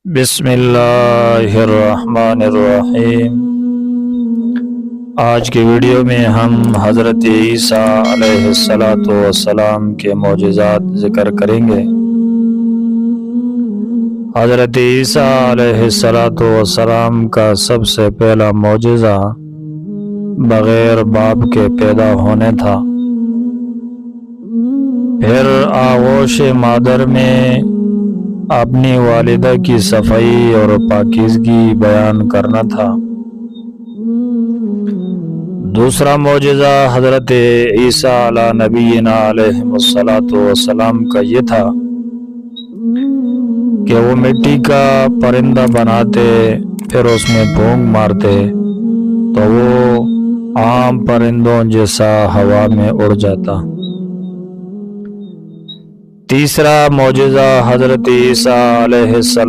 بسم اللہ الرحمن الرحیم۔ آج کی ویڈیو میں ہم حضرت عیسیٰ علیہ السلام کے معجزات ذکر کریں گے۔ حضرت عیسیٰ علیہ السلام کا سب سے پہلا معجزہ بغیر باپ کے پیدا ہونے تھا۔ پھر آغوش مادر میں اپنی والدہ کی صفائی اور پاکیزگی بیان کرنا تھا۔ دوسرا معجزہ حضرت عیسیٰ علی نبینا علیہ السلام کا یہ تھا کہ وہ مٹی کا پرندہ بناتے، پھر اس میں پھونک مارتے تو وہ عام پرندوں جیسا ہوا میں اڑ جاتا۔ تیسرا معجزہ حضرت عیسیٰ علیہ السلام